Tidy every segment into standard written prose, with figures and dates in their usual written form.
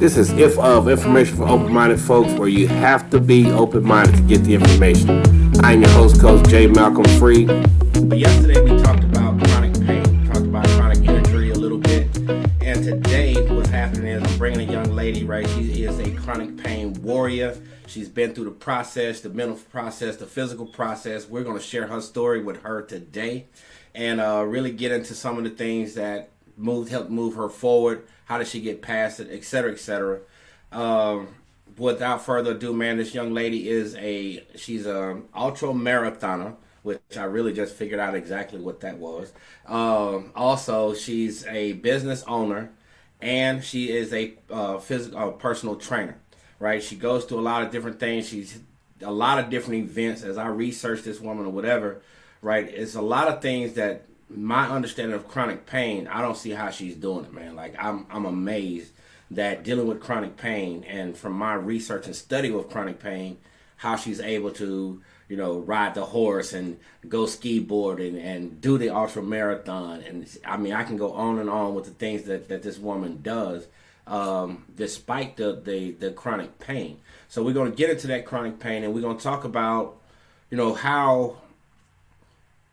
This is If Of Information for Open-Minded Folks, where you have to be open-minded to get the information. I'm your host, Coach J. Malcolm Free. But yesterday we talked about chronic pain, talked about chronic injury a little bit. And today what's happening is I'm bringing a young lady, right? She is a chronic pain warrior. She's been through the process, the mental process, the physical process. We're going to share her story with her today and really get into some of the things that helped move her forward. How did she get past it, et cetera, et cetera. Without further ado, man, this young lady she's a ultra marathoner, which I really just figured out exactly what that was. Also, she's a business owner, and she is a personal trainer, right? She goes through a lot of different things. She's a lot of different events. As I research this woman or whatever, right, it's a lot of things that my understanding of chronic pain, I don't see how she's doing it, man. Like, I'm amazed that dealing with chronic pain, and from my research and study of chronic pain, how she's able to, ride the horse and go ski board and do the ultra marathon. And I mean, I can go on and on with the things that this woman does, despite the chronic pain. So we're going to get into that chronic pain, and we're going to talk about, how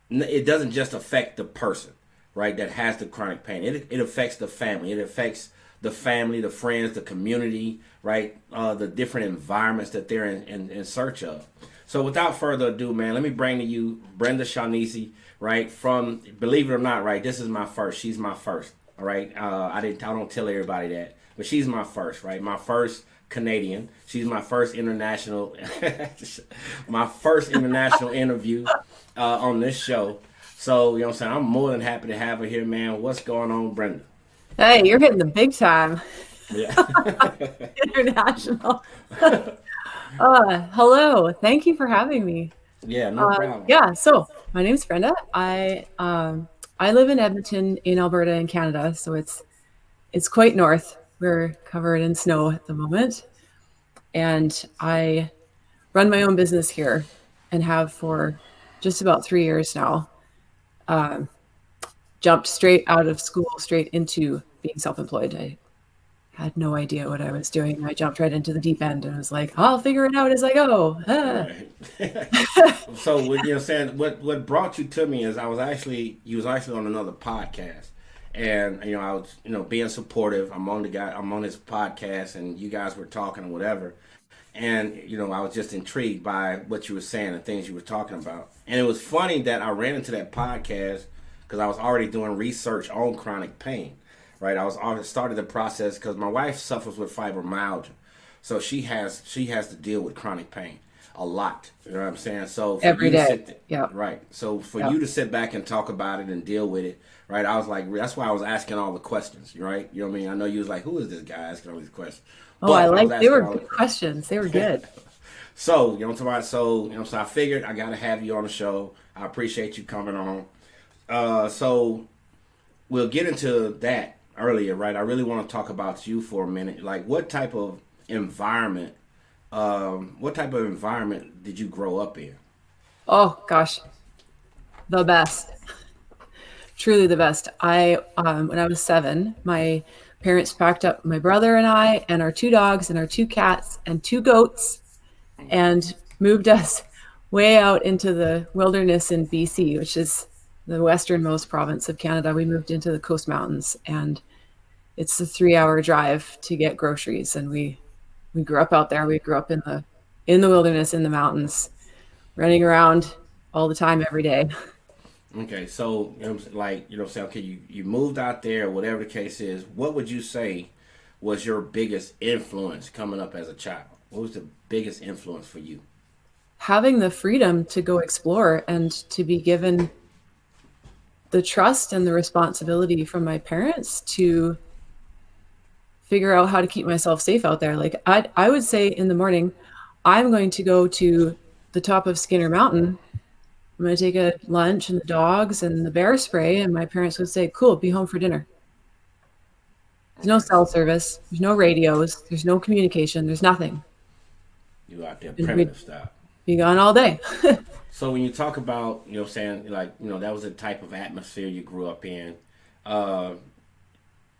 it doesn't just affect the person, right, that has the chronic pain. It affects the family. It affects the family, the friends, the community, right, the different environments that they're in search of. So without further ado, man, let me bring to you Brenda Shaughnessy, right, from, believe it or not, right, this is my first. She's my first, all right? I don't tell everybody that, but she's my first, right? My first Canadian. She's my first international interview on this show. So, what I'm saying? I'm more than happy to have her here, man. What's going on, Brenda? Hey, you're hitting the big time. Yeah. International. Hello. Thank you for having me. Yeah, no problem. Yeah, so my name's Brenda. I live in Edmonton in Alberta in Canada, so it's quite north. We're covered in snow at the moment. And I run my own business here and have for just about 3 years now. Jumped straight out of school, straight into being self-employed. I had no idea what I was doing. I jumped right into the deep end and was like, I'll figure it out as I go. Right. So what brought you to me is you was actually on another podcast. And I was being supportive. I'm on this podcast, and you guys were talking or whatever. And I was just intrigued by what you were saying and things you were talking about. And it was funny that I ran into that podcast because I was already doing research on chronic pain, right? I was already started the process because my wife suffers with fibromyalgia, so she has to deal with chronic pain a lot. You know what I'm saying? So for every you to day, yeah. Right. So for you to sit back and talk about it and deal with it, right? I was like, that's why I was asking all the questions, right? You know what I mean? I know you was like, who is this guy asking all these questions? Oh, they were good questions. They were good. So so I figured I gotta have you on the show. I appreciate you coming on. So we'll get into that earlier, right? I really want to talk about you for a minute. Like, what type of environment did you grow up in? Oh gosh, the best. Truly the best. When I was 7, my parents packed up my brother and I and our 2 dogs and our 2 cats and 2 goats and moved us way out into the wilderness in BC, which is the westernmost province of Canada. We moved into the Coast Mountains, and it's a 3-hour drive to get groceries. And we grew up out there. We grew up in the wilderness, in the mountains, running around all the time, every day. Okay, so okay, you moved out there, whatever the case is. What would you say was your biggest influence coming up as a child? What was the biggest influence for you? Having the freedom to go explore and to be given the trust and the responsibility from my parents to figure out how to keep myself safe out there. Like, I would say in the morning, I'm going to go to the top of Skinner Mountain. I'm going to take a lunch and the dogs and the bear spray. And my parents would say, cool, be home for dinner. There's no cell service. There's no radios. There's no communication. There's nothing. You out there primitive style. Be gone all day. So when you talk about, that was the type of atmosphere you grew up in.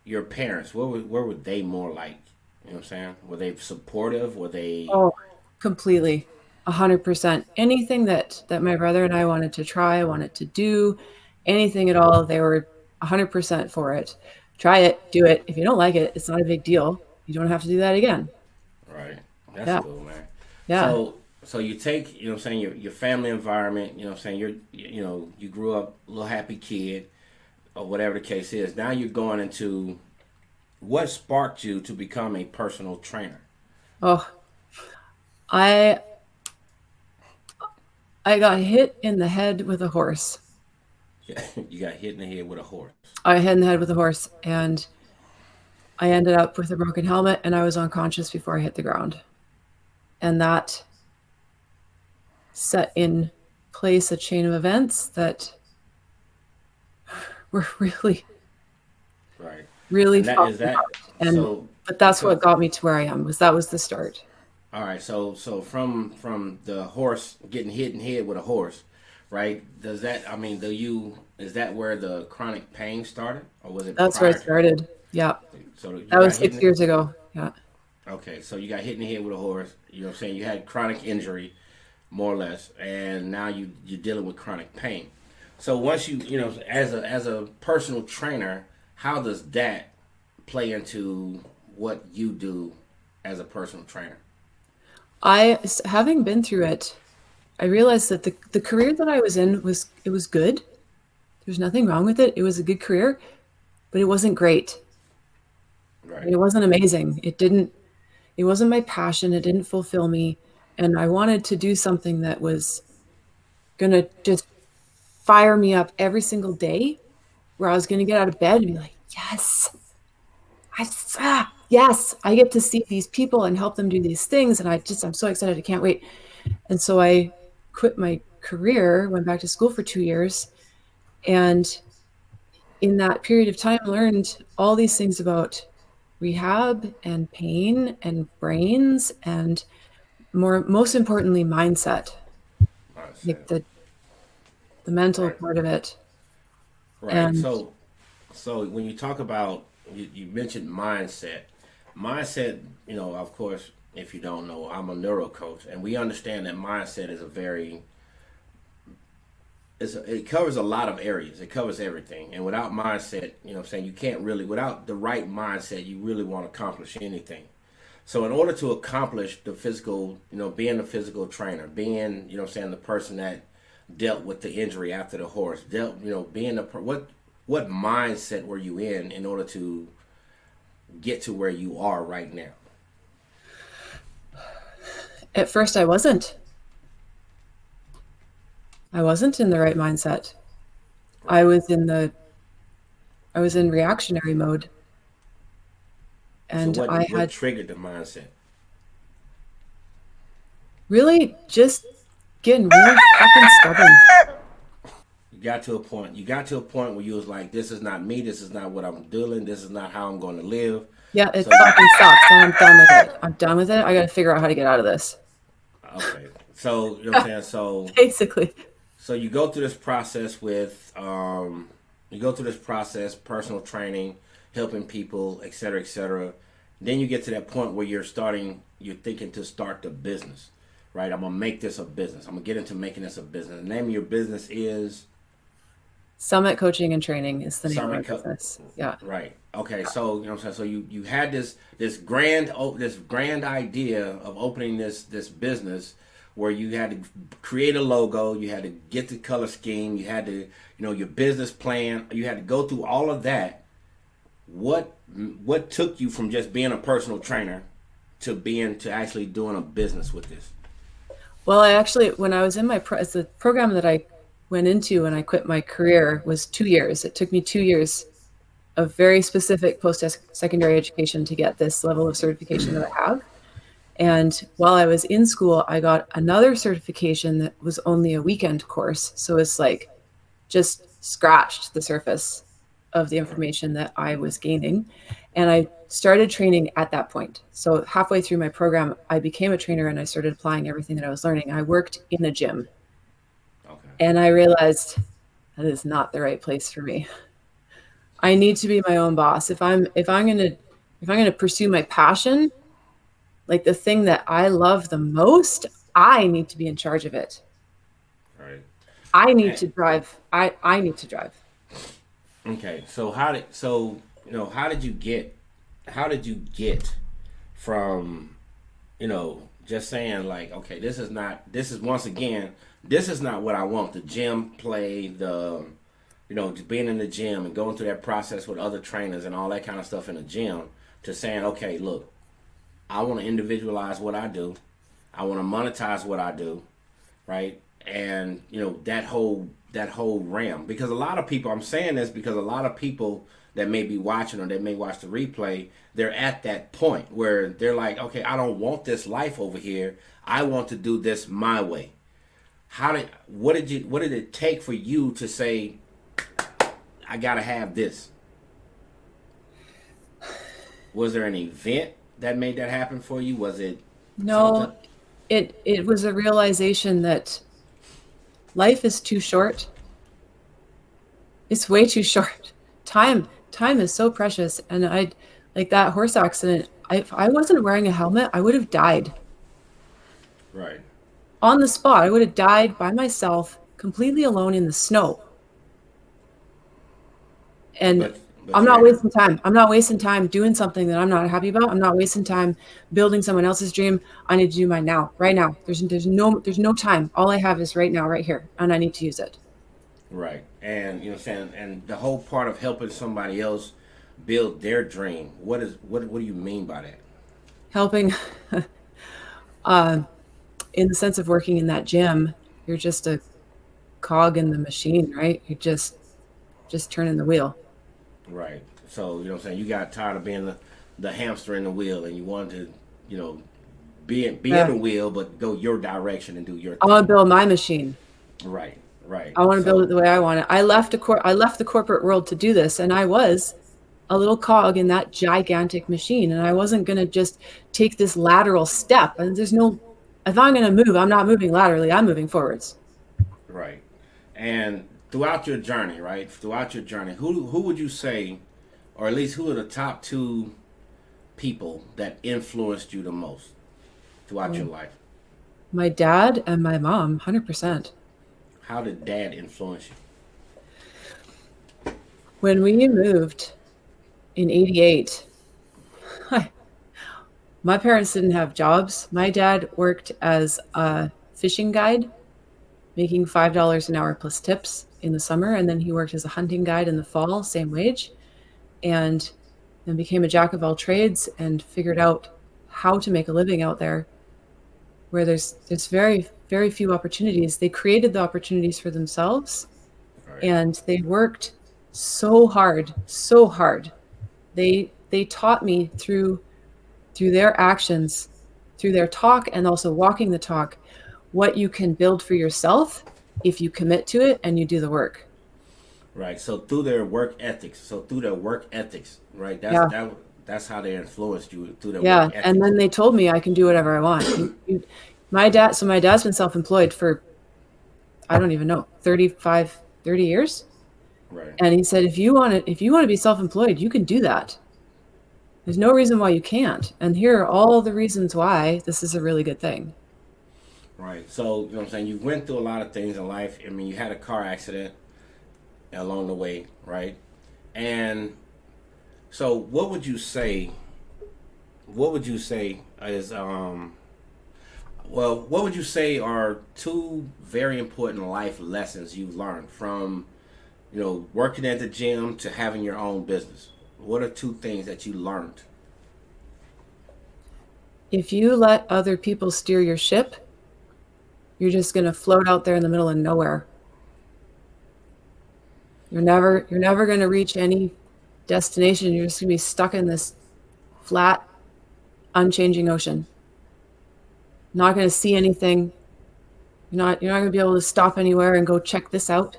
Your parents, where were they more like? You know what I'm saying? Were they supportive? Were they Oh, completely. 100%. Anything that my brother and I wanted to try, wanted to do, anything at all, they were 100% for it. Try it, do it. If you don't like it, it's not a big deal. You don't have to do that again. right? That's Yeah. cool, man. Yeah. So you take, you know what I'm saying, your family environment, you know what I'm saying, you grew up a little happy kid or whatever the case is. Now you're going into what sparked you to become a personal trainer? Oh, I I got hit in the head with a horse. You got hit in the head with a horse. I hit in the head with a horse and I ended up with a broken helmet and I was unconscious before I hit the ground. And that set in place a chain of events that were really, Right. really And that is fucked me that. up. And So but that's because what got me to where I am. That was the start. all right, so from the horse getting hit in the head with a horse, right? Does that I mean, do you is that where the chronic pain started, or was it That's where it prior to? started. Yeah. So you That got was hit. 6 years ago. Yeah. Okay, so you got hit in the head with a horse. You know what I'm saying? You had chronic injury, more or less, and now you're dealing with chronic pain. So once as a personal trainer, how does that play into what you do as a personal trainer? Having been through it, I realized that the career that I was in was good. There's nothing wrong with it. It was a good career, but it wasn't great. Right. It wasn't amazing. It wasn't my passion. It didn't fulfill me. And I wanted to do something that was going to just fire me up every single day, where I was going to get out of bed and be like, yes, yes, I get to see these people and help them do these things. And I'm so excited. I can't wait. And so I quit my career, went back to school for 2 years. And in that period of time, learned all these things about rehab and pain and brains and most importantly, mindset, like Mindset. the mental Right. part of it. Right. And So when you talk about you mentioned mindset, mindset. Of course, if you don't know, I'm a neuro coach, and we understand that mindset is a very it covers a lot of areas. It covers everything. And without mindset, what I'm saying, you can't really, without the right mindset, you really won't accomplish anything. So in order to accomplish the physical, being a physical trainer, being, what I'm saying, the person that dealt with the injury after the horse, being what mindset were you in order to get to where you are right now? at first I wasn't in the right mindset. I Right. was in the I was in reactionary mode So and what I what had triggered the mindset? really just getting really fucking stubborn. You got to a point where you was like, this is not me, this is not what I'm doing, this is not how I'm going to live. Yeah, it So you fucking sucks and I'm done with it. I'm done with it. I got to figure out how to get out of this. okay. So you know what I'm saying? Basically. So you go through this process you go through this process, personal training, helping people, et cetera, et cetera. Then you get to that point where you're thinking to start the business, right? I'm gonna make this a business. I'm gonna get into making this a business. The name of your business is Summit Coaching and Training is the name of my Summit business. Yeah. Right. Okay. So you know what I'm saying. So you had this grand idea of opening this business where you had to create a logo, you had to get the color scheme, you had to your business plan, you had to go through all of that. What took you from just being a personal trainer to actually doing a business with this? Well, I actually, when I was in the program that I went into when I quit my career was 2 years. It took me 2 years of very specific post-secondary education to get this level of certification that I have. And while I was in school, I got another certification that was only a weekend course. So it's like just scratched the surface of the information that I was gaining. And I started training at that point. So halfway through my program, I became a trainer and I started applying everything that I was learning. I worked in a gym Okay. and I realized that is not the right place for me. I need to be my own boss. If I'm going to pursue my passion, Like the thing that I love the most, I need to be in charge of it. Right. I need And, to drive. I need to drive. okay. So how did you get from just saying like, okay, this is once again, this is not what I want. The gym play, just being in the gym and going through that process with other trainers and all that kind of stuff in the gym to saying, okay, look, I want to individualize what I do. I want to monetize what I do, right? And that whole realm. Because a lot of people, I'm saying this because a lot of people that may be watching or that may watch the replay, they're at that point where they're like, okay, I don't want this life over here. I want to do this my way. What did it take for you to say, I gotta have this? Was there an event that made that happen for you? Was it something? No, it was a realization that life is too short. It's way too short. Time is so precious. And I like that horse accident. If I wasn't wearing a helmet, I would have died Right. on the spot. I would have died by myself, completely alone in the snow. And But I'm you not had wasting time. I'm not wasting time doing something that I'm not happy about. I'm not wasting time building someone else's dream. I need to do mine now, right now. There's no time. All I have is right now, right here, and I need to use it. right. And you know what I'm saying? And the whole part of helping somebody else build their dream. What do you mean by that? Helping in the sense of working in that gym, you're just a cog in the machine, right? You're just turning the wheel. Right. So, you know what I'm saying? You got tired of being the hamster in the wheel and you wanted to, be in Yeah. the wheel but go your direction and do your I want thing. to build my machine. Right. Right. I want to build it So, the way I want it. I left the corporate world to do this, and I was a little cog in that gigantic machine, and I wasn't going to just take this lateral step. And there's no if I'm going to move, I'm not moving laterally. I'm moving forwards. right. And throughout your journey, right? Throughout your journey, who would you say, or at least who are the top two people that influenced you the most throughout your Mm. life? My dad and my mom, 100%. How did dad influence you? When we moved in 88, my parents didn't have jobs. My dad worked as a fishing guide, making $5 an hour plus tips in the summer. And then he worked as a hunting guide in the fall, same wage, and then became a jack of all trades and figured out how to make a living out there where there's very, very few opportunities. They created the opportunities for themselves Right. and they worked so hard, so hard. They taught me through their actions, through their talk and also walking the talk, what you can build for yourself if you commit to it and you do the work. Right. So through their work ethics. Right? Yeah. That's how they influenced you through their work Yeah. And ethics. then they told me I can do whatever I want. My dad's been self-employed for, I don't even know, 35, 30 years. Right. And he said, if you want to be self-employed, you can do that. There's no reason why you can't. And here are all the reasons why this is a really good thing. Right. So, you know what I'm saying? You went through a lot of things in life. I mean, you had a car accident along the way, right? And so what would you say are two very important life lessons you've learned from, working at the gym to having your own business? What are two things that you learned? If you let other people steer your ship, you're just going to float out there in the middle of nowhere. You're never going to reach any destination. You're just going to be stuck in this flat, unchanging ocean. Not going to see anything. You're not going to be able to stop anywhere and go check this out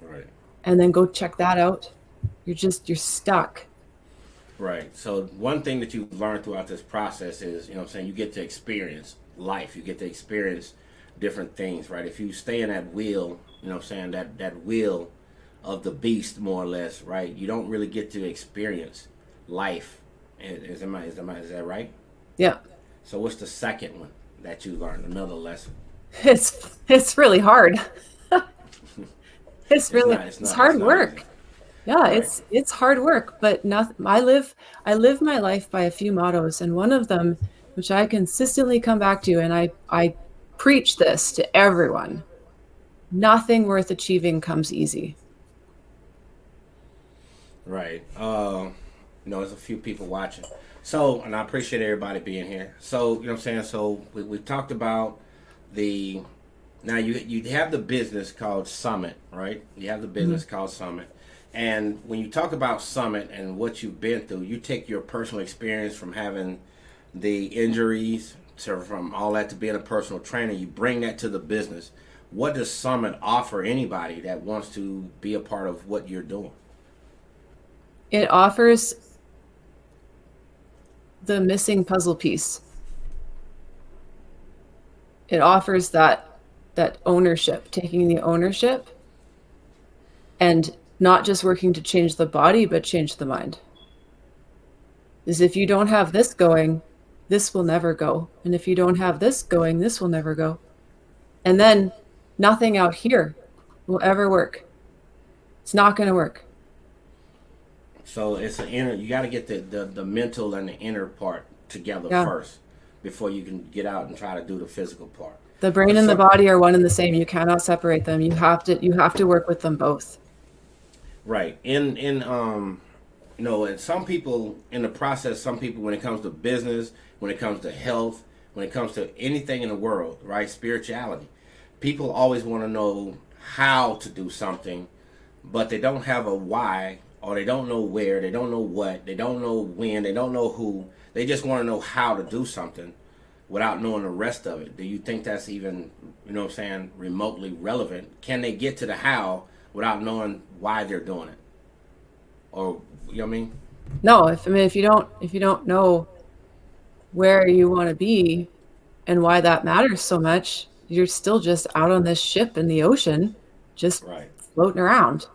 Right. and then go check that out. You're stuck. Right. So one thing that you've learned throughout this process is, what I'm saying, you get to experience life. You get to experience different things, right? If you stay in that wheel, what I'm saying, that wheel of the beast more or less, right? You don't really get to experience life. Is that right? Yeah. So what's the second one that you learned? Another lesson? It's really hard. It's It's hard not easy. work. Yeah, Right. it's hard work, but nothing. I live my life by a few mottos, and one of them, which I consistently come back to, and I preach this to everyone: nothing worth achieving comes easy. Right. There's a few people watching. So, and I appreciate everybody being here. So, you know what I'm saying? So, we talked about the. Now, you have the business called Summit, right? You have the Mhm. business called Summit. And when you talk about Summit and what you've been through, you take your personal experience from having the injuries to from all that to being a personal trainer, you bring that to the business. What does Summit offer anybody that wants to be a part of what you're doing? It offers the missing puzzle piece. It offers that ownership, taking the ownership and not just working to change the body, but change the mind. Is if you don't have this going, this will never go. And if you don't have this going, this will never go. And then nothing out here will ever work. It's not going to work. So it's an inner. You got to get the mental and the inner part together Yeah. first before you can get out and try to do the physical part. The brain But and the some body are one and the same. You cannot separate them. You have to work with them both. right and some people in the process. Some people, when it comes to business, when it comes to health, when it comes to anything in the world, right? Spirituality. People always want to know how to do something, but they don't have a why, or they don't know where, they don't know what, they don't know when, they don't know who. They just want to know how to do something without knowing the rest of it. Do you think that's even, what I'm saying, remotely relevant? Can they get to the how without knowing why they're doing it? Or, you know what I mean? No, if you don't know where you want to be and why that matters so much, you're still just out on this ship in the ocean, just Right, floating around,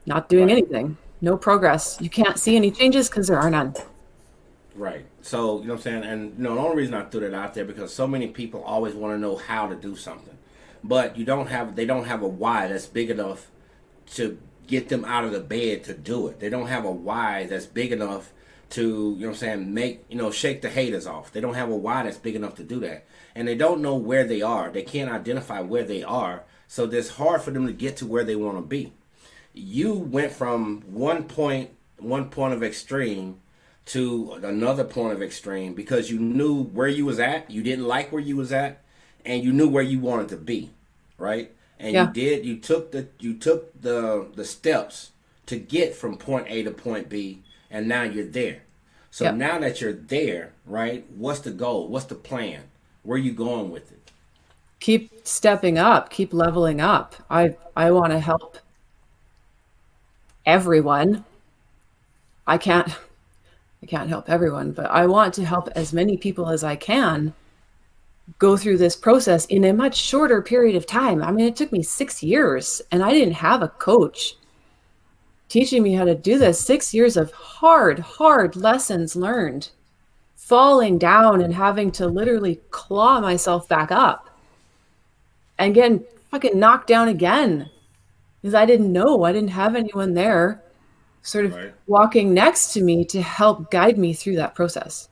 not doing right, anything. No progress. You can't see any changes because there are none. right. So, you know what I'm saying? And, the only reason I threw that out there because so many people always want to know how to do something. But they don't have a why that's big enough to get them out of the bed to do it. They don't have a why that's big enough to, shake the haters off. They don't have a why that's big enough to do that. And they don't know where they are. They can't identify where they are. So it's hard for them to get to where they want to be. You went from one point of extreme to another point of extreme because you knew where you was at, you didn't like where you was at, and you knew where you wanted to be, right? And Yeah. you took the steps to get from point A to point B, and now you're there. So Yep. now that you're there, right? What's the goal? What's the plan? Where are you going with it? Keep stepping up, keep leveling up. I want to help everyone. I can't I can't help everyone, but I want to help as many people as I can go through this process in a much shorter period of time. I mean, it took me 6 years and I didn't have a coach teaching me how to do this. 6 years of hard lessons learned, falling down and having to literally claw myself back up and getting fucking knocked down again because I didn't know. I didn't have anyone there sort of Right. walking next to me to help guide me through that process.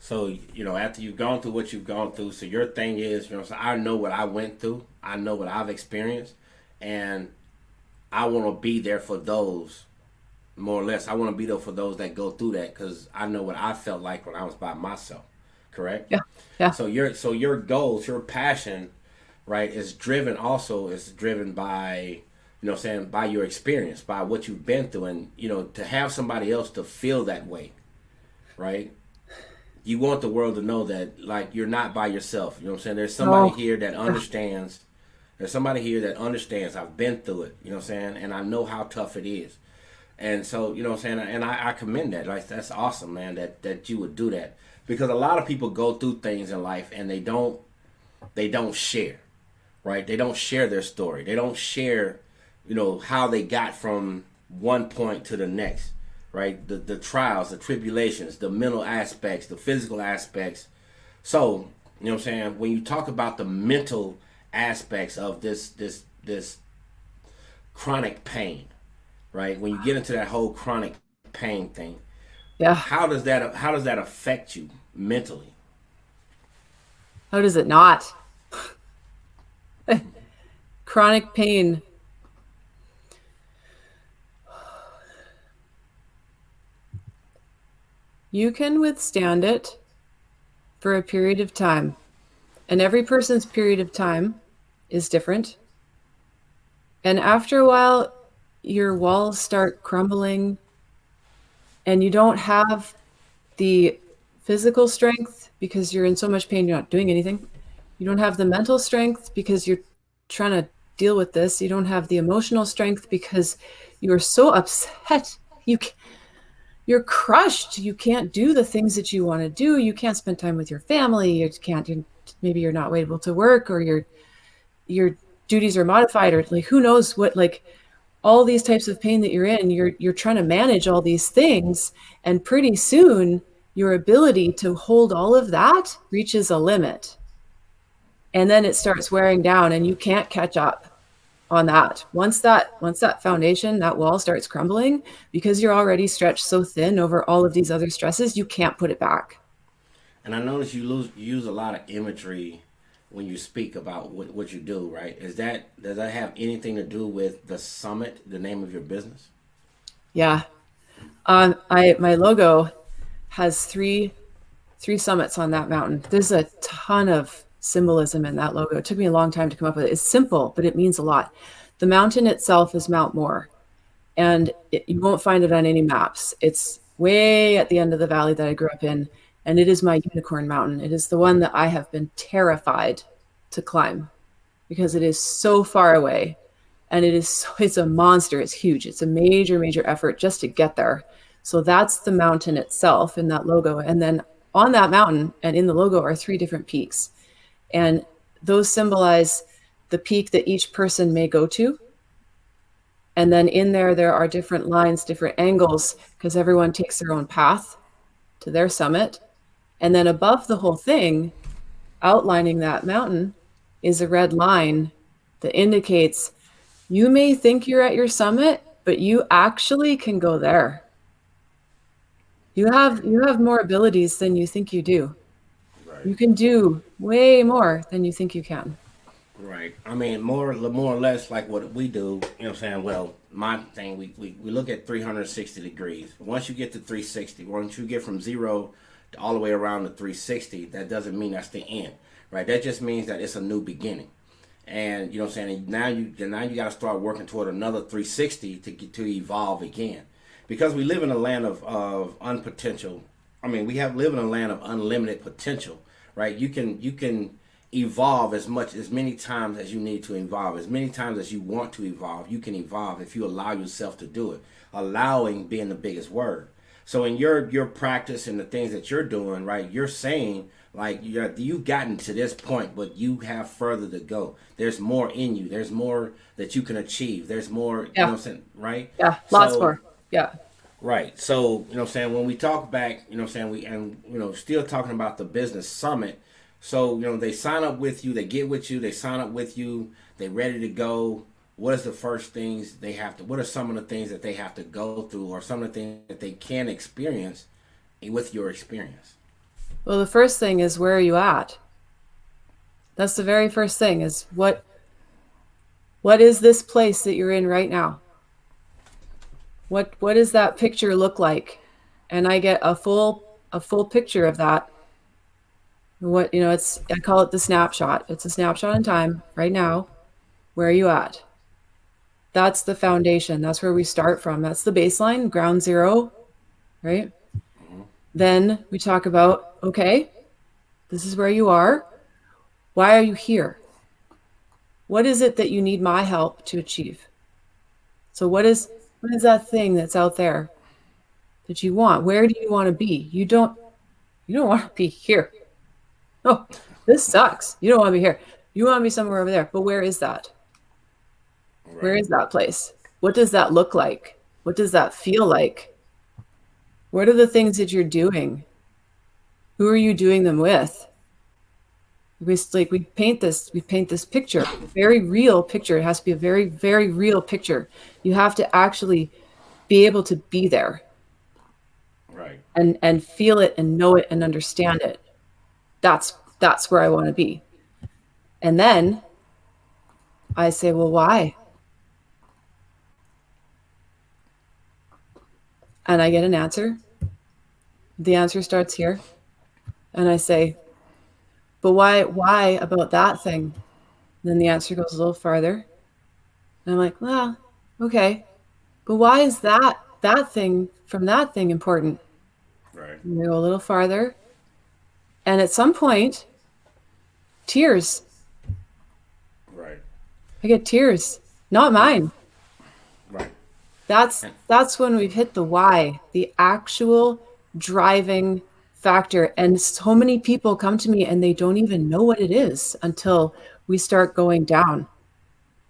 So, after you've gone through what you've gone through, so your thing is, so I know what I went through, I know what I've experienced, and I want to be there for those, more or less. I want to be there for those that go through that because I know what I felt like when I was by myself. Correct? Yeah. Yeah. So your goals, your passion, right, is driven by, by your experience, by what you've been through, and to have somebody else to feel that way, right? You want the world to know that, like, you're not by yourself. You know what I'm saying? There's somebody Oh, here that understands. There's somebody here that understands. I've been through it. You know what I'm saying? And I know how tough it is. And so, you know what I'm saying? And I commend that. Like, that's awesome, man, that you would do that. Because a lot of people go through things in life and they don't share, right? They don't share their story. They don't share, how they got from one point to the next, right? The trials, the tribulations, the mental aspects, the physical aspects. So, you know what I'm saying? When you talk about the mental aspects of this chronic pain, right? When you get into that whole chronic pain thing, Yeah. how does that affect you mentally? How does it not? Chronic pain. You can withstand it for a period of time, and every person's period of time is different. And after a while, your walls start crumbling, and you don't have the physical strength because you're in so much pain, you're not doing anything. You don't have the mental strength because you're trying to deal with this. You don't have the emotional strength because you're so upset. You're crushed. You can't do the things that you want to do. You can't spend time with your family. You can't. Maybe you're not able to work, or your duties are modified, or like who knows what. Like all these types of pain that you're in, you're trying to manage all these things, and pretty soon your ability to hold all of that reaches a limit, and then it starts wearing down, and you can't catch up on that. Once that foundation, that wall starts crumbling, because you're already stretched so thin over all of these other stresses, you can't put it back. And I notice you use a lot of imagery when you speak about what you do, right? Does that have anything to do with the summit, the name of your business? Yeah. I my logo has three summits on that mountain. There's a ton of symbolism in that logo. It took me a long time to come up with it. It's simple, but it means a lot. The mountain itself is Mount Moore, and you won't find it on any maps. It's way at the end of the valley that I grew up in, and it is my unicorn mountain. It is the one that I have been terrified to climb because it is so far away, and it's a monster. It's huge. It's a major effort just to get there. So that's the mountain itself in that logo, and then on that mountain and in the logo are three different peaks, and those symbolize the peak that each person may go to. And then in there are different lines, different angles, because everyone takes their own path to their summit. And then above the whole thing, outlining that mountain, is a red line that indicates you may think you're at your summit, but you actually can go there. You have more abilities than you think you do. Right. You can do way more than you think you can. Right. I mean, more or less like what we do. You know what I'm saying? Well, my thing, we look at 360 degrees. Once you get to 360, once you get from zero to all the way around to 360, that doesn't mean that's the end, right? That just means that it's a new beginning. And you know what I'm saying? Now you got to start working toward another 360 to evolve again, because we live in a land of unpotential. I mean, live in a land of unlimited potential, right? You can evolve as many times as you need to evolve, as many times as you want to evolve. You can evolve if you allow yourself to do it. Allowing being the biggest word. So in your practice and the things that you're doing, right, you're saying like you've gotten to this point, but you have further to go. There's more in you. There's more that you can achieve. There's more, you know what I'm saying, right? Yeah, lots So more. Yeah. right. So, you know what I'm saying, when we talk back, you know what I'm saying, still talking about the business summit. So, they sign up with you, they get with you, they sign up with you, they ready to go. What is the first things what are some of the things that they have to go through, or some of the things that they can experience with your experience? Well, the first thing is, where are you at? That's the very first thing, is what is this place that you're in right now? What does that picture look like? And I get a full picture of that. I call it the snapshot. It's a snapshot in time right now. Where are you at? That's the foundation. That's where we start from. That's the baseline, ground zero, right? Then we talk about, okay, this is where you are. Why are you here? What is it that you need my help to achieve? So what is that thing that's out there that you want? Where do you want to be? You don't want to be here. Oh, this sucks. You don't want to be here. You want to be somewhere over there. But where is that? Where Right. is that place? What does that look like? What does that feel like? What are the things that you're doing? Who are you doing them with? We paint this picture, a very real picture. It has to be a very, very real picture. You have to actually be able to be there Right. and feel it and know it and understand it. That's where I want to be. And then I say, well, why? And I get an answer. The answer starts here. And I say, but why about that thing? And then the answer goes a little farther. And I'm like, well, okay. But why is that thing from that thing important? Right. And we go a little farther. And at some point, tears. Right. I get tears. Not mine. Right. That's when we've hit the why, the actual driving factor. And so many people come to me and they don't even know what it is until we start going down.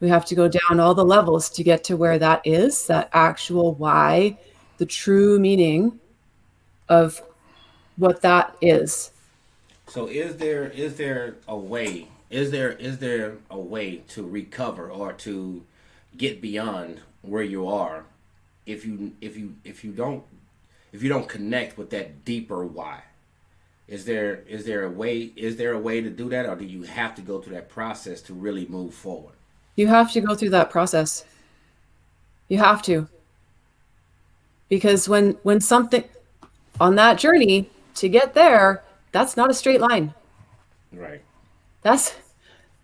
We have to go down all the levels to get to where that is, that actual why, the true meaning of what that is. So is there a way? Is there a way to recover or to get beyond where you are if you don't connect with that deeper why? Is there a way to do that, or do you have to go through that process to really move forward? You have to go through that process. You have to. Because when something on that journey to get there, that's not a straight line. Right. That's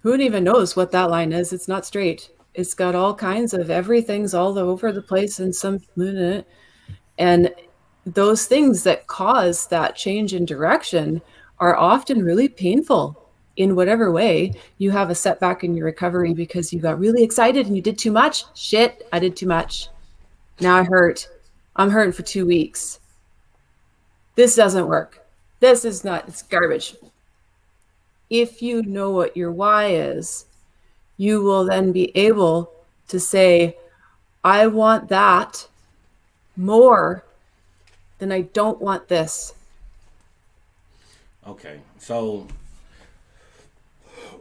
who even knows what that line is. It's not straight. It's got all kinds of everything's all over the place and some and those things that cause that change in direction are often really painful in whatever way. You have a setback in your recovery because you got really excited and you did too much. Shit, I did too much. Now I hurt. I'm hurting for 2 weeks. This doesn't work. This is not, it's garbage. If you know what your why is, you will then be able to say, I want that more than I don't want this. Okay. So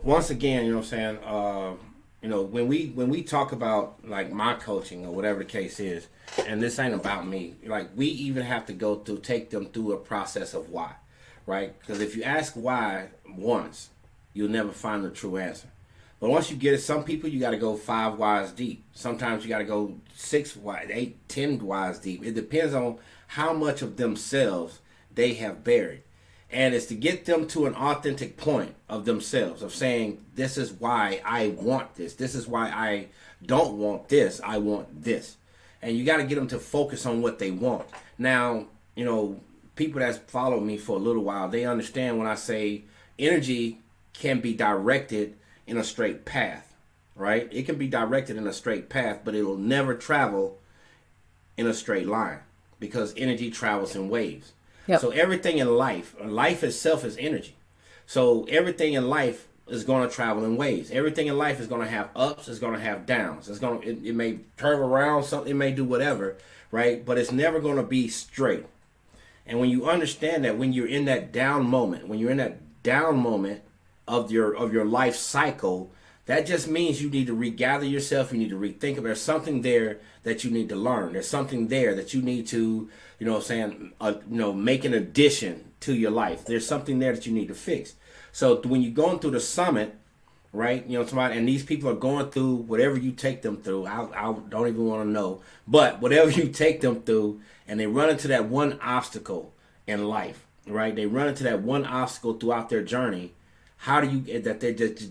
once again, you know what I'm saying. When we talk about like my coaching or whatever the case is, and this ain't about me. Like we even have to go through, take them through a process of why, right? Because if you ask why once, you'll never find the true answer. But once you get it, some people you got to go 5 whys deep. Sometimes you got to go 6 whys, 8, 10 whys deep. It depends on how much of themselves they have buried. And it's to get them to an authentic point of themselves, of saying, this is why I want this. This is why I don't want this. I want this. And you got to get them to focus on what they want. Now, people that follow me for a little while, they understand when I say energy can be directed in a straight path, right? It can be directed in a straight path, but it will never travel in a straight line because energy travels in waves. Yep. So everything in life itself is energy. So everything in life is going to travel in waves. Everything in life is going to have ups. It's going to have downs. It may turn around. Something it may do whatever, right? But it's never going to be straight. And when you understand that, when you're in that down moment, of your life cycle, that just means you need to regather yourself. You need to rethink of. There's something there that you need to learn. There's something there that you need to, make an addition to your life. There's something there that you need to fix. So when you're going through the summit, right? And these people are going through whatever you take them through. I don't even want to know, but whatever you take them through, and they run into that one obstacle in life, right? They run into that one obstacle throughout their journey. How do you that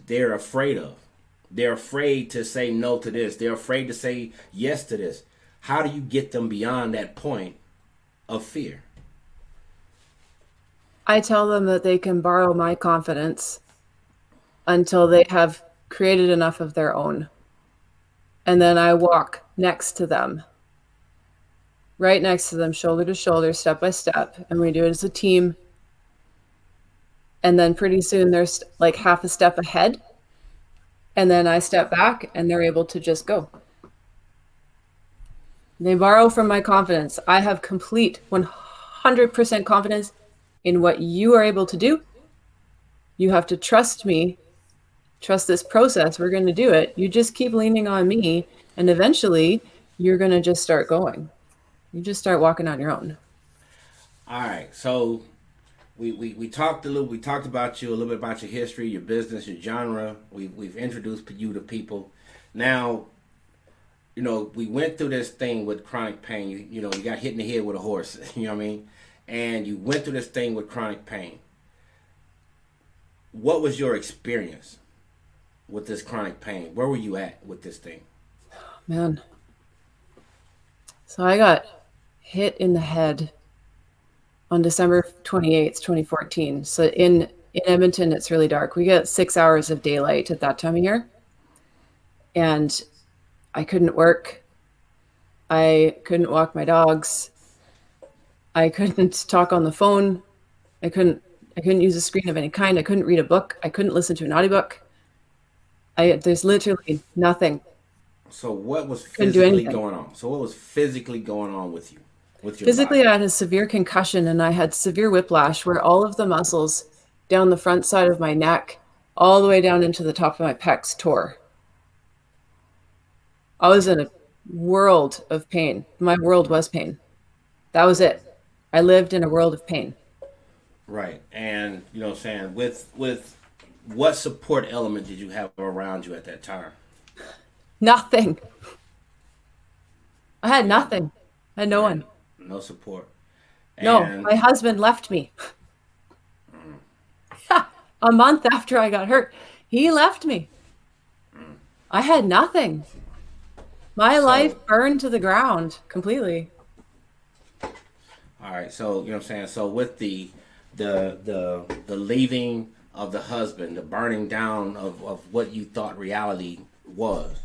they're afraid of? They're afraid to say no to this. They're afraid to say yes to this. How do you get them beyond that point of fear? I tell them that they can borrow my confidence until they have created enough of their own. And then I walk next to them, right next to them, shoulder to shoulder, step by step. And we do it as a team. And then pretty soon there's like half a step ahead. And then I step back and they're able to just go. They borrow from my confidence. I have complete 100% confidence in what you are able to do. You have to trust me, trust this process. We're going to do it. You just keep leaning on me, and eventually you're going to just start going. You just start walking on your own. All right. So we talked a little. We talked about you a little bit about your history, your business, your genre. We've introduced you to people. Now, we went through this thing with chronic pain. You got hit in the head with a horse. You know what I mean? And you went through this thing with chronic pain. What was your experience with this chronic pain? Where were you at with this thing? Man. So I got hit in the head on December 28th, 2014. So in Edmonton, it's really dark. We get 6 hours of daylight at that time of year. And I couldn't work. I couldn't walk my dogs. I couldn't talk on the phone. I couldn't use a screen of any kind. I couldn't read a book. I couldn't listen to an audiobook. There's literally nothing. So what was Couldn't do physically anything. going on? So what was physically going on with you, with your Physically, body? I had a severe concussion and I had severe whiplash where all of the muscles down the front side of my neck, all the way down into the top of my pecs, tore. I was in a world of pain. My world was pain. That was it. I lived in a world of pain. Right. And what I'm saying, with what support element did you have around you at that time? Nothing. I had nothing. I had no You had one. no support. No, And my husband left me. A month after I got hurt, he left me. I had nothing. My life so burned to the ground completely. all right, so what I'm saying, so with the leaving of the husband, the burning down of what you thought reality was,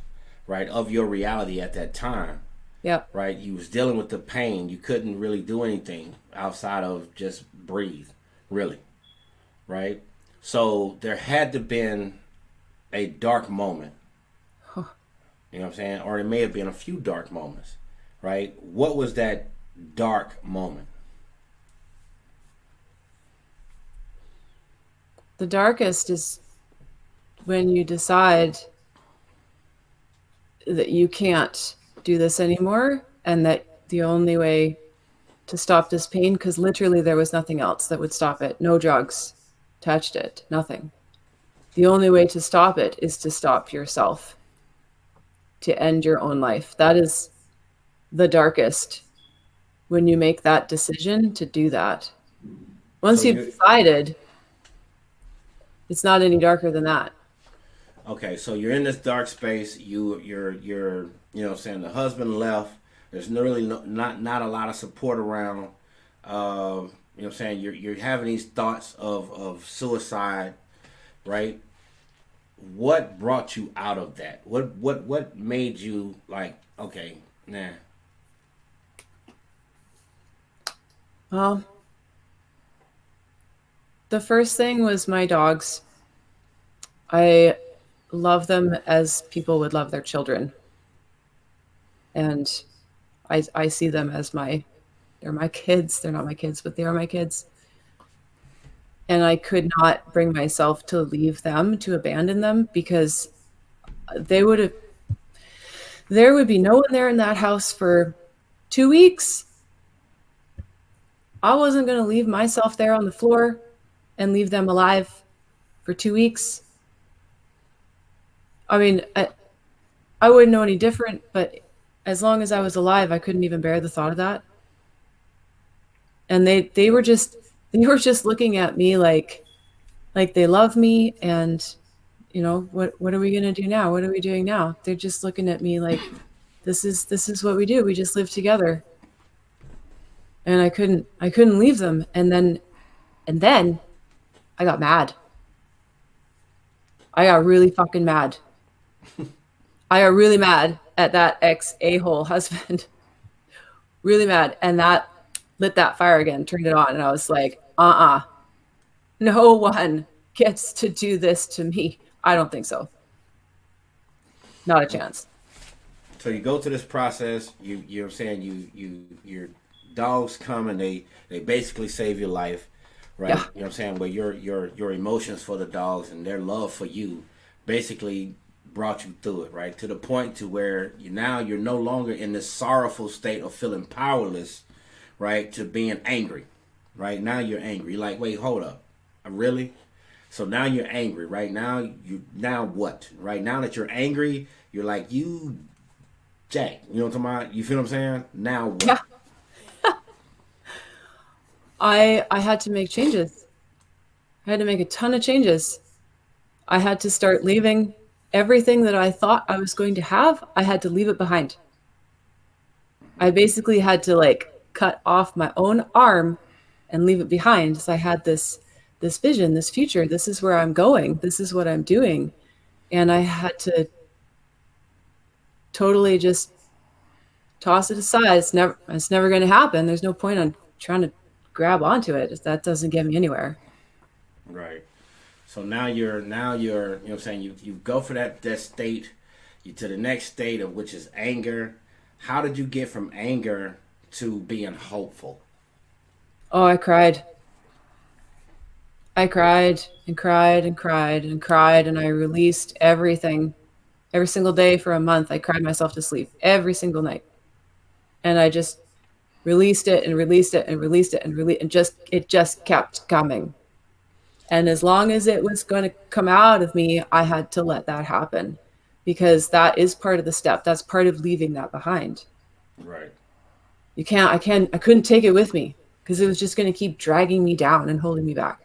right? Of your reality at that time, Yep. right? You was dealing with the pain. You couldn't really do anything outside of just breathe, really, right? So there had to been a dark moment, you know what I'm saying? Or it may have been a few dark moments, right? What was that dark moment? The darkest is when you decide that you can't do this anymore and that the only way to stop this pain, because literally there was nothing else that would stop it. No drugs touched it, nothing. The only way to stop it is to stop yourself, to end your own life. That is the darkest when you make that decision to do that. So Once you've you're decided, it's not any darker than that. okay. So you're in this dark space. You're what I'm saying, the husband left. There's really not a lot of support around. What I'm saying, you're having these thoughts of suicide, right? What brought you out of that? What made you like, okay, nah? Well, the first thing was my dogs. I love them as people would love their children. And I see them as they're my kids. They're not my kids, but they are my kids. And I could not bring myself to leave them, to abandon them, because they would have, there would be no one there in that house for 2 weeks. I wasn't going to leave myself there on the floor and leave them alive for 2 weeks. I mean, I wouldn't know any different, but as long as I was alive, I couldn't even bear the thought of that. And they were just looking at me like they love me, and what are we going to do now? What are we doing now? They're just looking at me like this is what we do. We just live together. And I couldn't leave them. And then I got mad. I got really fucking mad. I got really mad at that ex a-hole husband. Really mad. And that lit that fire again, turned it on. And I was like, no one gets to do this to me. I don't think so. Not a chance. So you go through this process. You know what I'm saying, you're dogs come and they basically save your life, right? Yeah. You know what I'm saying? Where your emotions for the dogs and their love for you basically brought you through it, right? To the point to where you're no longer in this sorrowful state of feeling powerless, right? To being angry, right? Now you're angry. You're like, wait, hold up, really? So now you're angry, right? Now what? Right now that you're angry, you're like you, Jack. You know what I'm talking about? You feel what I'm saying? Now what? Yeah. I had to make changes. I had to make a ton of changes. I had to start leaving everything that I thought I was going to have. I had to leave it behind. I basically had to like cut off my own arm and leave it behind. So I had this vision, this future. This is where I'm going. This is what I'm doing. And I had to totally just toss it aside. It's never going to happen. There's no point on trying to grab onto it. That doesn't get me anywhere. Right. So now you're you know what I'm saying, you go for that state, you to the next state of which is anger. How did you get from anger to being hopeful? Oh, I cried. I cried and cried and cried and cried, and I released everything. Every single day for a month, I cried myself to sleep every single night. And I just released it and released it and released it and it just kept coming. And as long as it was going to come out of me, I had to let that happen because that is part of the step. That's part of leaving that behind. Right. I couldn't take it with me because it was just going to keep dragging me down and holding me back.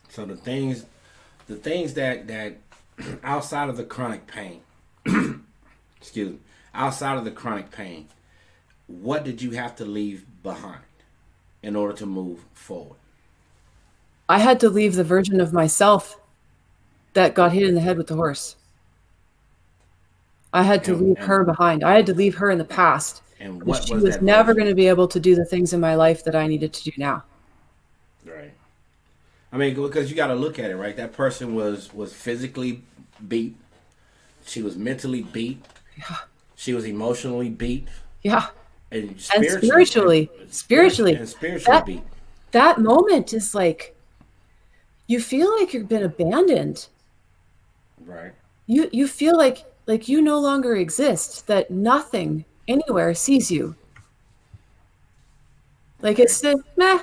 So the things that outside of the chronic pain, excuse me, outside of the chronic pain, what did you have to leave behind in order to move forward? I had to leave the version of myself that got hit in the head with the horse. I had to And leave her behind. I had to leave her in the past. and Because what she was was that never version? going to be able to do the things in my life that I needed to do now. Right. I mean, because you got to look at it, right? That person was physically beat. She was mentally beat. Yeah. She was emotionally beat, Yeah. and And spiritually, spiritually, and spiritually that beat. that moment is like you feel like you've been abandoned. Right. You feel like you no longer exist, that nothing anywhere sees you. Like Right. it's the meh,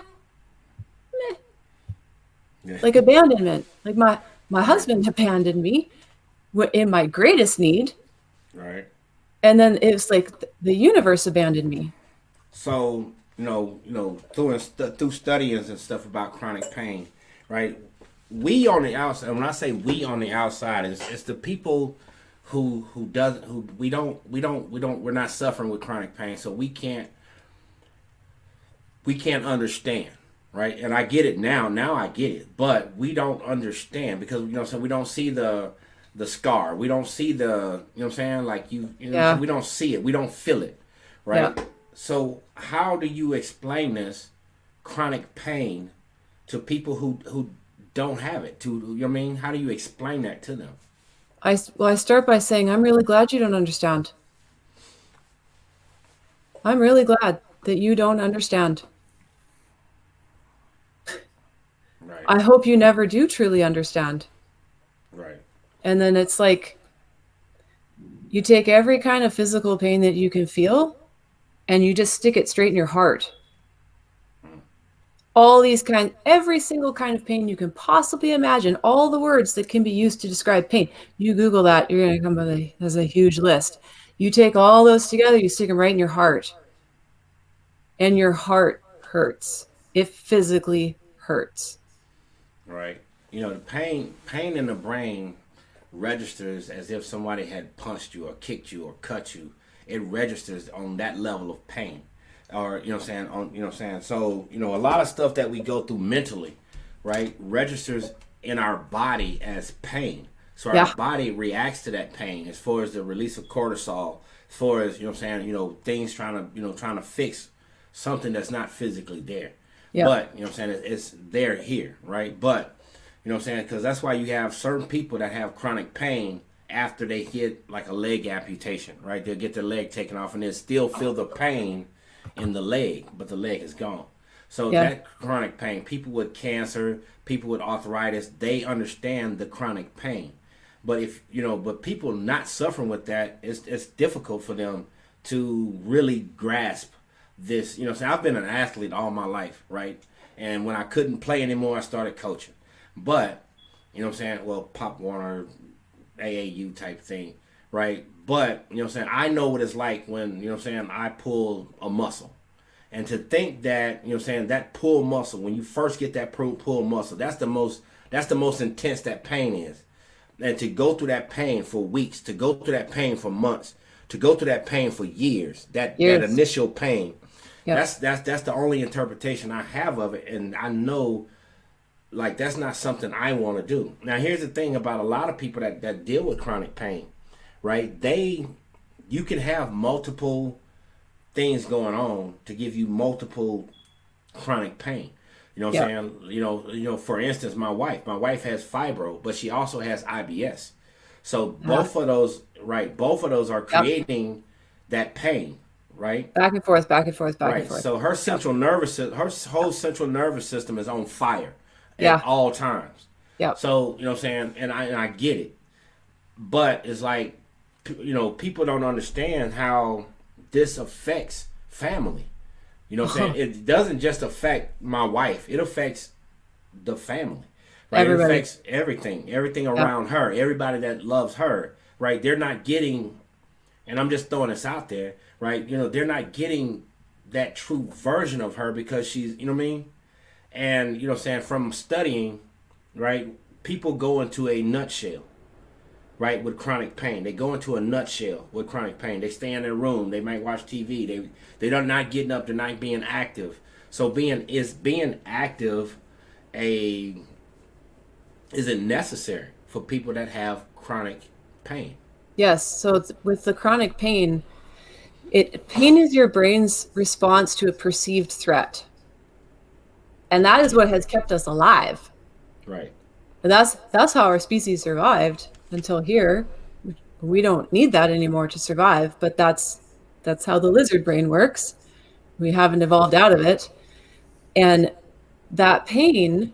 Yeah. like abandonment. Like my Right. husband abandoned me in my greatest need, Right. and then it was like the universe abandoned me. So through studying and stuff about chronic pain, right? We on the outside. And when I say we on the outside, it's the people who we're not suffering with chronic pain, so we can't understand, right? And I get it now. Now I get it, but we don't understand because so we don't see the scar. We don't see the you know what I'm saying, like Yeah. we don't see it. We don't feel it, right? Yeah. So how do you explain this chronic pain to people who don't have it? To you know what I mean? How do you explain that to them? I start by saying I'm really glad you don't understand. I'm really glad that you don't understand. Right, I hope you never do truly understand. right, And then it's like you take every kind of physical pain that you can feel and you just stick it straight in your heart. Every single kind of pain you can possibly imagine, all the words that can be used to describe pain. You Google that, you're going to come up with a huge list. You take all those together, you stick them right in your heart. And your heart hurts. It physically hurts. right. The pain in the brain registers as if somebody had punched you or kicked you or cut you. It registers on that level of pain. Or you know what I'm saying, so a lot of stuff that we go through mentally, right, registers in our body as pain. So our Yeah. body reacts to that pain as far as the release of cortisol, as far as things trying to fix something that's not physically there. Yeah. But it's there here, right? But because that's why you have certain people that have chronic pain after they get like a leg amputation, right? They'll get their leg taken off and they still feel the pain in the leg, but the leg is gone. So Yeah. that chronic pain, people with cancer, people with arthritis, they understand the chronic pain. But if you know, but people not suffering with that, it's difficult for them to really grasp this. You know, so I've been an athlete all my life, right? And when I couldn't play anymore, I started coaching. But you know what I'm saying? Well, Pop Warner, AAU type thing, right? But you know what I'm saying? I know what it's like when you know what I'm saying. I pull a muscle. And to think that, you know what I'm saying, that pull muscle, when you first get that pull muscle, that's the most intense that pain is. And to go through that pain for weeks, to go through that pain for months, to go through that pain for years, that Years. initial pain, Yep. that's the only interpretation I have of it. And I know like that's not something I want to do. Now here's the thing about a lot of people that deal with chronic pain, right? You can have multiple things going on to give you multiple chronic pain. You know what Yep. I'm saying? For instance, my wife has fibro, but she also has IBS. So Uh, both of those are yep. creating that pain, right? Back and forth, back and forth, back and Right. forth. So her Yep. her whole central nervous system is on fire at Yeah. all times. Yep. So you know what I'm saying, and I get it, but it's like people don't understand how this affects family. You know what I'm saying? It doesn't just affect my wife; it affects the family, right? It Everybody. affects everything Yep. around her, everybody that loves her, right? They're not getting, and I'm just throwing this out there, right? They're not getting that true version of her because she's, you know what I mean? And, what I'm saying, from studying, right, people go into a nutshell, right, with chronic pain. They go into a nutshell with chronic pain. They stay in their room. They might watch TV. They're not getting up. They're not being active. So being active a is it necessary for people that have chronic pain? Yes. So with the chronic pain, pain is your brain's response to a perceived threat. And that is what has kept us alive. Right. And that's how our species survived until here. We don't need that anymore to survive, but that's how the lizard brain works. We haven't evolved out of it. And that pain,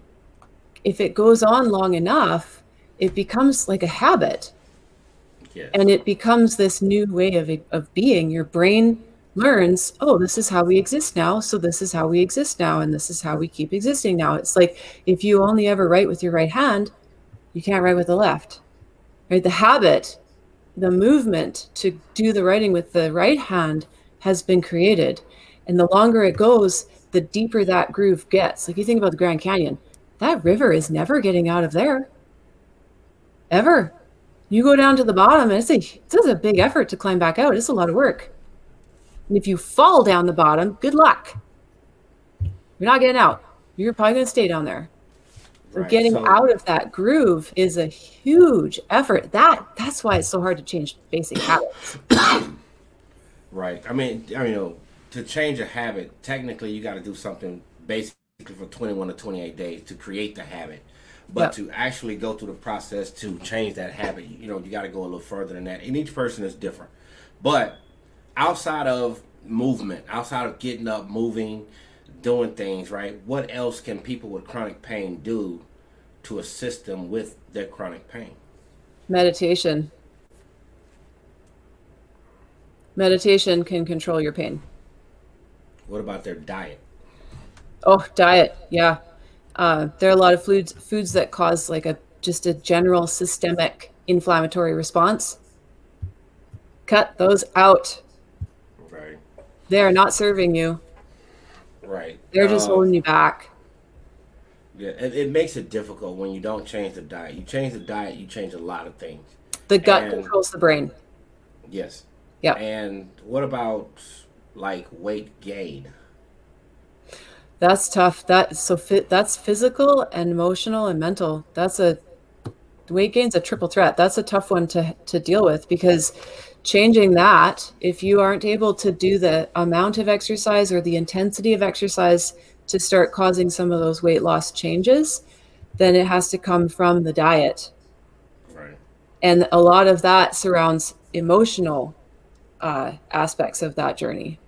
if it goes on long enough, it becomes like a habit. Yes. And it becomes this new way of being. Your brain learns, oh, this is how we exist now, so this is how we exist now, and this is how we keep existing now. It's like if you only ever write with your right hand, you can't write with the left, right? The habit, the movement to do the writing with the right hand has been created. And the longer it goes, the deeper that groove gets. Like you think about the Grand Canyon, that river is never getting out of there, ever. You go down to the bottom, and it's a big effort to climb back out. It's a lot of work. And if you fall down the bottom, good luck. You're not getting out. You're probably going to stay down there. So Right. getting So out of that groove is a huge effort. That's why it's so hard to change basic habits. right. To change a habit, technically you got to do something basically for 21 to 28 days to create the habit. But Yep. to actually go through the process to change that habit, you got to go a little further than that. And each person is different. But outside of movement, outside of getting up, moving, doing things, right? What else can people with chronic pain do to assist them with their chronic pain? Meditation. Meditation can control your pain. What about their diet? Oh, diet. Yeah. There are a lot of foods that cause like just a general systemic inflammatory response. Cut those out. Right. They are not serving you. Right. They're just holding you back. Yeah, it makes it difficult when you don't change the diet. You change the diet, you change a lot of things. The gut And controls the brain. yes. Yep. And what about like weight gain? That's tough. That's physical and emotional and mental. Weight gain's a triple threat. That's a tough one to deal with because changing that, if you aren't able to do the amount of exercise or the intensity of exercise to start causing some of those weight loss changes, then it has to come from the diet. Right. And a lot of that surrounds emotional aspects of that journey.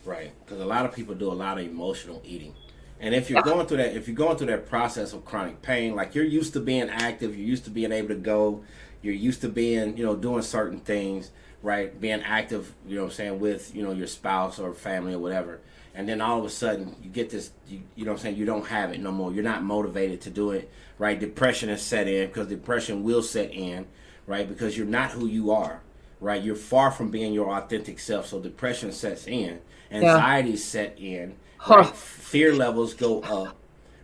Right, because a lot of people do a lot of emotional eating, and if you're Yeah. going through that, if you're going through that process of chronic pain, like you're used to being active, you're used to being able to go, you're used to being, doing certain things, right, being active, what I'm saying, with your spouse or family or whatever, and then all of a sudden you get this, you know what I'm saying, you don't have it no more. You're not motivated to do it, right? Depression is set in because depression will set in, right? Because you're not who you are, right? You're far from being your authentic self, so depression sets in, Yeah. anxiety set in, right? Huh. Fear levels go up,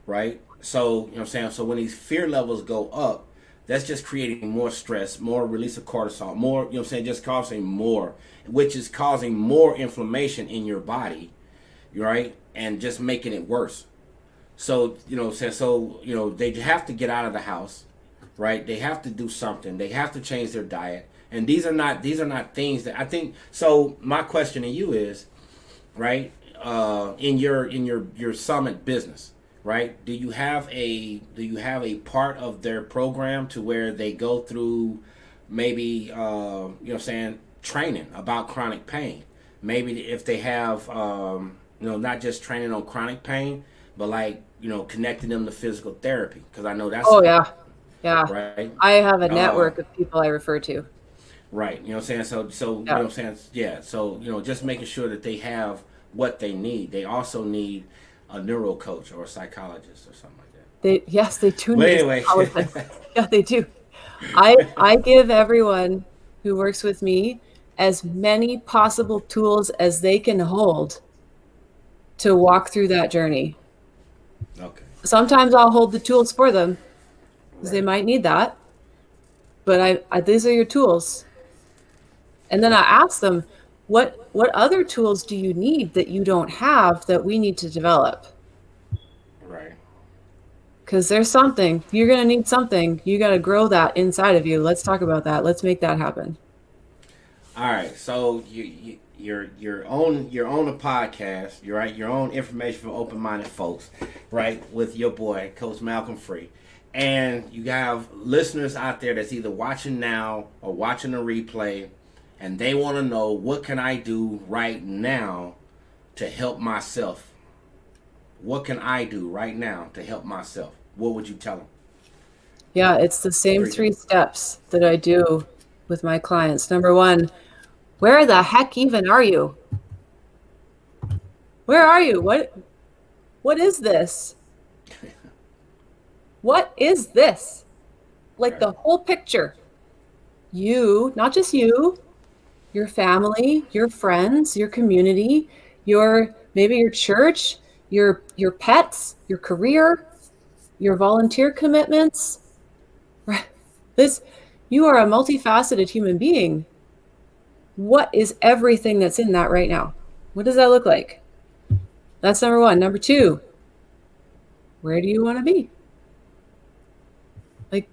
right? So, you know what I'm saying? So when these fear levels go up, that's just creating more stress, more release of cortisol, more, what I'm saying, just causing more, which is causing more inflammation in your body, right? And just making it worse. So, they have to get out of the house, right? They have to do something. They have to change their diet. And these are not things that I think. So my question to you is, right? In your summit business, right? Do you have a part of their program to where they go through maybe training about chronic pain? Maybe if they have not just training on chronic pain, but like connecting them to physical therapy, because I know that's Oh yeah. Yeah. right. I have a Uh, network of people I refer to. Right. You know what I'm saying? So you know Yeah. what I'm saying? Yeah. So, just making sure that they have what they need. They also need a neuro coach or a psychologist or something like that. They do But need a anyway, psychologist. Yeah, they do. I give everyone who works with me as many possible tools as they can hold to walk through that journey. okay. Sometimes I'll hold the tools for them because they Right. might need that, but I these are your tools. And then I ask them, what other tools do you need that you don't have that we need to develop? Right. Because there's something you're going to need something. You got to grow that inside of you. Let's talk about that. Let's make that happen. All right. So you're on a podcast. You're right. Your own information for open-minded folks, right? With your boy, Coach Malcolm Free. And you have listeners out there that's either watching now or watching the replay, and they want to know, what can I do right now to help myself? What can I do right now to help myself? What would you tell them? Yeah, it's the same Three three things. steps that I do with my clients. Number one, where the heck even are you? Where are you? What is this? What is this? Like Right. the whole picture. You, not just you, your family, your friends, your community, your maybe your church, your pets, your career, your volunteer commitments. Right? This you are a multifaceted human being. What is everything that's in that right now? What does that look like? That's number one. Number two, where do you want to be? Like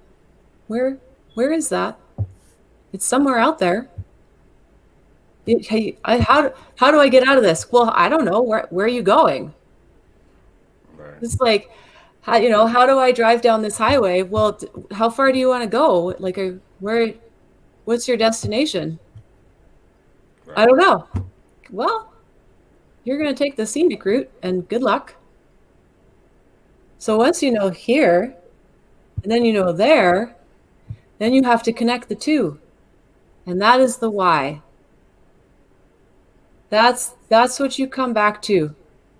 where where is that? It's somewhere out there. Hey, how do I get out of this? Well, I don't know. Where are you going? Right. It's like, how do I drive down this highway? Well, how far do you want to go? Like, what's your destination? I Right. don't know. Well, you're going to take the scenic route and good luck. So once you know here and then you know there, then you have to connect the two. And that is the why. That's what you come back to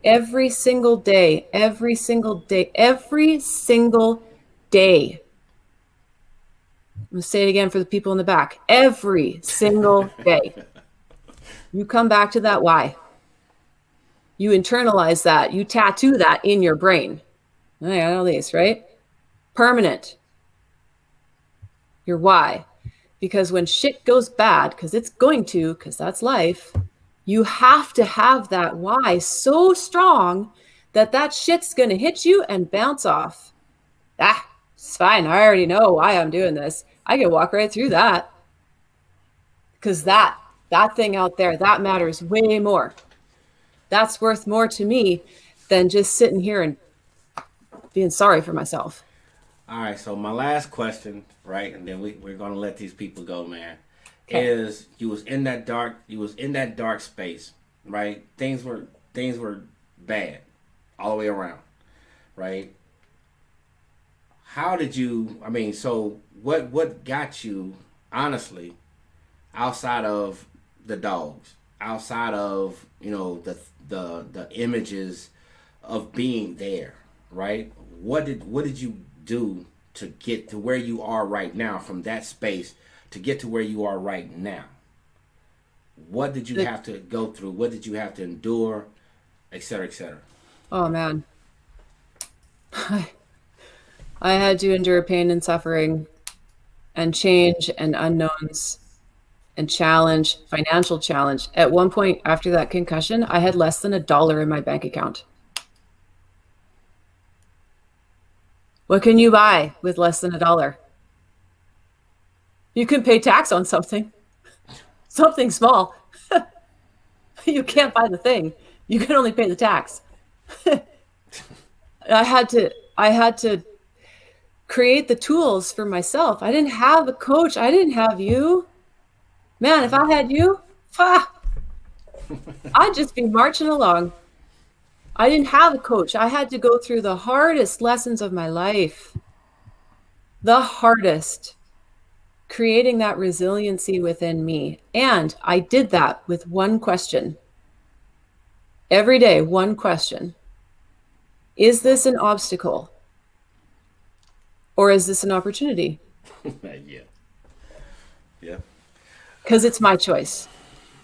every single day, every single day, every single day. I'm going to say it again for the people in the back. Every single day. You come back to that why. You internalize that. You tattoo that in your brain. I got all these, right? Permanent. Your why. Because when shit goes bad, because it's going to, because that's life, you have to have that why so strong that that shit's going to hit you and bounce off. Ah, it's fine. I already know why I'm doing this. I can walk right through that because Right. that thing out there, that matters way more. That's worth more to me than just sitting here and being sorry for myself. All right. So my last question, right, and then we're gonna let these people go, man. Okay. Is you was in that dark space, right? Things were bad all the way around, right? How did you? I mean, so what got you honestly outside of the dogs, outside of the images of being there, right? What did you do to get to where you are right now from that space to get to where you are right now? What did you The- have to go through? What did you have to endure, et cetera, et cetera? oh man, I had to endure pain and suffering and change and unknowns and challenge, financial challenge. At one point after that concussion, I had less than $1 in my bank account. What can you buy with less than $1? You can pay tax on something small. You can't buy the thing. You can only pay the tax. I had to create the tools for myself. I didn't have a coach. I didn't have you. Man, if I had you, I'd just be marching along. I didn't have a coach. I had to go through the hardest lessons of my life. The hardest. Creating that resiliency within me. And I did that with one question. Every day, one question. Is this an obstacle or is this an opportunity? Yeah, yeah. Because it's my choice.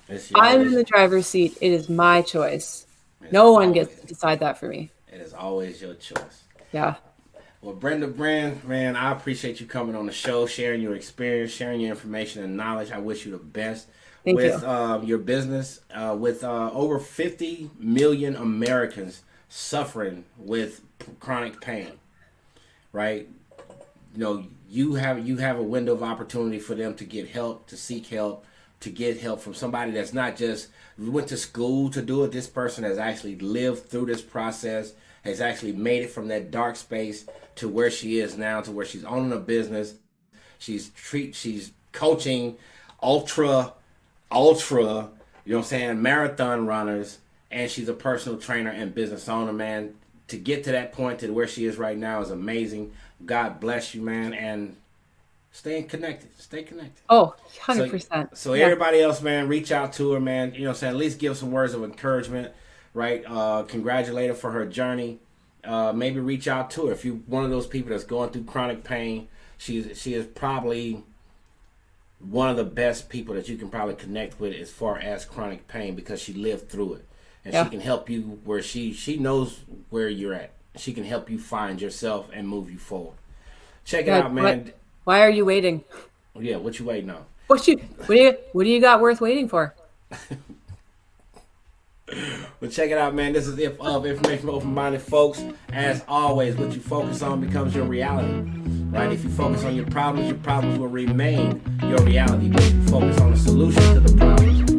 It's I'm in always the driver's seat. It is my choice. it's No one always gets to decide that for me. it is always your choice. Yeah. Well, Brenda Brand, man, I appreciate you coming on the show, sharing your experience, sharing your information and knowledge. I wish you the best Thank with you. your business, with over 50 million Americans suffering with chronic pain, right? You have a window of opportunity for them to get help, to seek help, to get help from somebody that's not just went to school to do it. This person has actually lived through this process, has actually made it from that dark space to where she is now, to where she's owning a business. She's coaching ultra, you know what I'm saying, marathon runners, and she's a personal trainer and business owner, man. To get to that point to where she is right now is amazing. God bless you, man, and stay connected. Stay connected. Oh, So, 100%. so Yeah. everybody else, man, reach out to her, man. You know what I'm saying? At least give some words of encouragement, right? Congratulate her for her journey. Maybe reach out to her. If you're one of those people that's going through chronic pain, she is probably one of the best people that you can probably connect with as far as chronic pain because she lived through it. And she Yeah. can help you where she knows where you're at. She can help you find yourself and move you forward. Check it Yeah. out, man. Why are you waiting? Yeah, what you waiting on? What do you got worth waiting for? But check it out, man. This is information for open-minded folks. As always, what you focus on becomes your reality, right? If you focus on your problems will remain your reality. But if you focus on the solution to the problems,